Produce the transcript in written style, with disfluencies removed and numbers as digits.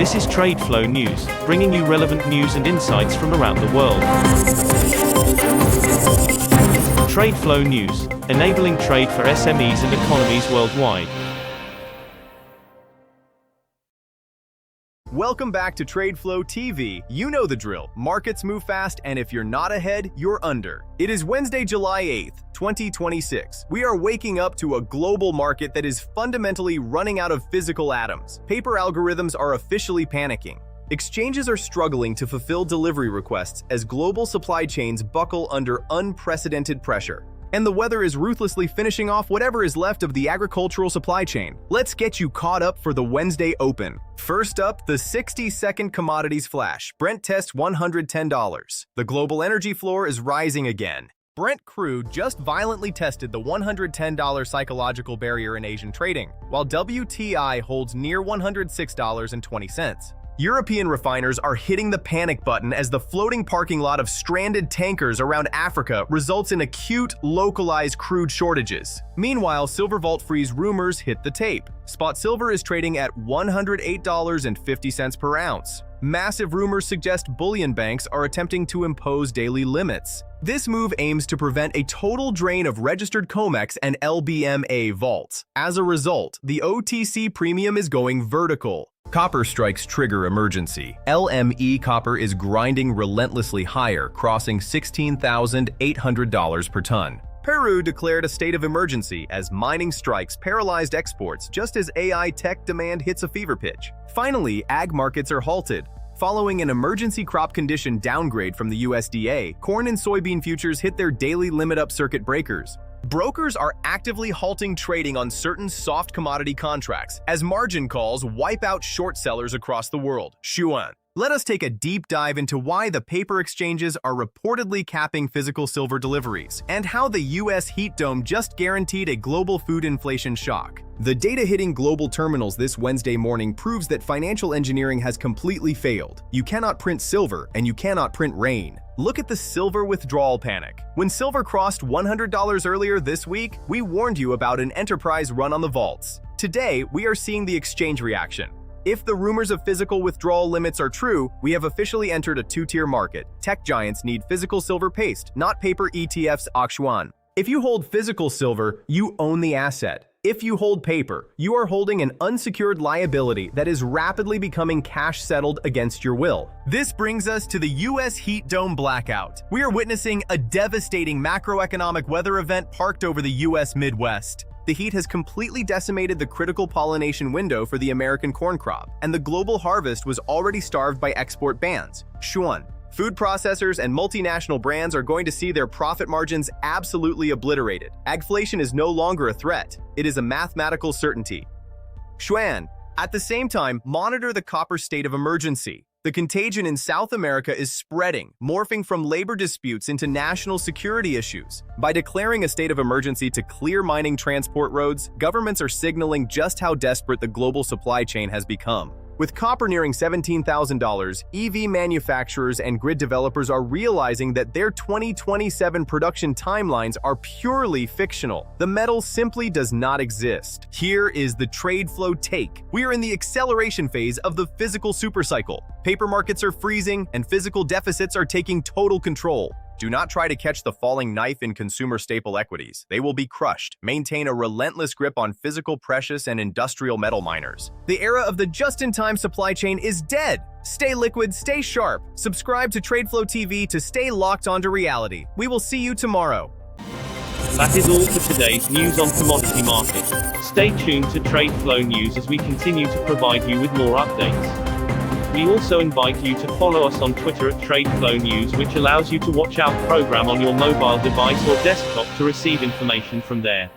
This is Trade Flow News, bringing you relevant news and insights from around the world. Trade Flow News, enabling trade for SMEs and economies worldwide. Welcome back to Trade Flow TV. You know the drill. Markets move fast, and if you're not ahead, you're under. It is Wednesday, July 8th, 2026. We are waking up to a global market that is fundamentally running out of physical atoms. Paper algorithms are officially panicking. Exchanges are struggling to fulfill delivery requests as global supply chains buckle under unprecedented pressure. And the weather is ruthlessly finishing off whatever is left of the agricultural supply chain. Let's get you caught up for the Wednesday open. First up, the 60-second commodities flash. Brent tests $110. The global energy floor is rising again. Brent crude just violently tested the $110 psychological barrier in Asian trading, while WTI holds near $106.20. European refiners are hitting the panic button as the floating parking lot of stranded tankers around Africa results in acute, localized crude shortages. Meanwhile, silver vault freeze rumors hit the tape. Spot silver is trading at $108.50 per ounce. Massive rumors suggest bullion banks are attempting to impose daily limits. This move aims to prevent a total drain of registered COMEX and LBMA vaults. As a result, the OTC premium is going vertical. Copper strikes trigger emergency. LME copper is grinding relentlessly higher, crossing $16,800 per ton. Peru declared a state of emergency as mining strikes paralyzed exports just as AI tech demand hits a fever pitch. Finally, ag markets are halted. Following an emergency crop condition downgrade from the USDA, corn and soybean futures hit their daily limit-up circuit breakers. Brokers are actively halting trading on certain soft commodity contracts as margin calls wipe out short sellers across the world. Xuan. Let us take a deep dive into why the paper exchanges are reportedly capping physical silver deliveries, and how the U.S. heat dome just guaranteed a global food inflation shock. The data hitting global terminals this Wednesday morning proves that financial engineering has completely failed. You cannot print silver, and you cannot print rain. Look at the silver withdrawal panic. When silver crossed $100 earlier this week, we warned you about an enterprise run on the vaults. Today, we are seeing the exchange reaction. If the rumors of physical withdrawal limits are true, we have officially entered a two-tier market. Tech giants need physical silver paste, not paper ETFs auction. If you hold physical silver, you own the asset. If you hold paper, you are holding an unsecured liability that is rapidly becoming cash settled against your will. This brings us to the U.S. heat dome blackout. We are witnessing a devastating macroeconomic weather event parked over the U.S. Midwest. The heat has completely decimated the critical pollination window for the American corn crop, and the global harvest was already starved by export bans. Xuan. Food processors and multinational brands are going to see their profit margins absolutely obliterated. Agflation is no longer a threat. It is a mathematical certainty. Xuan. At the same time, monitor the copper state of emergency. The contagion in South America is spreading, morphing from labor disputes into national security issues. By declaring a state of emergency to clear mining transport roads, governments are signaling just how desperate the global supply chain has become. With copper nearing $17,000, EV manufacturers and grid developers are realizing that their 2027 production timelines are purely fictional. The metal simply does not exist. Here is the trade flow take. We are in the acceleration phase of the physical supercycle. Paper markets are freezing, and physical deficits are taking total control. Do not try to catch the falling knife in consumer staple equities. They will be crushed. Maintain a relentless grip on physical precious and industrial metal miners. The era of the just-in-time supply chain is dead. Stay liquid, stay sharp. Subscribe to TradeFlow TV to stay locked onto reality. We will see you tomorrow. That is all for today's news on commodity markets. Stay tuned to TradeFlow News as we continue to provide you with more updates. We also invite you to follow us on Twitter at TradeFlow News, which allows you to watch our program on your mobile device or desktop to receive information from there.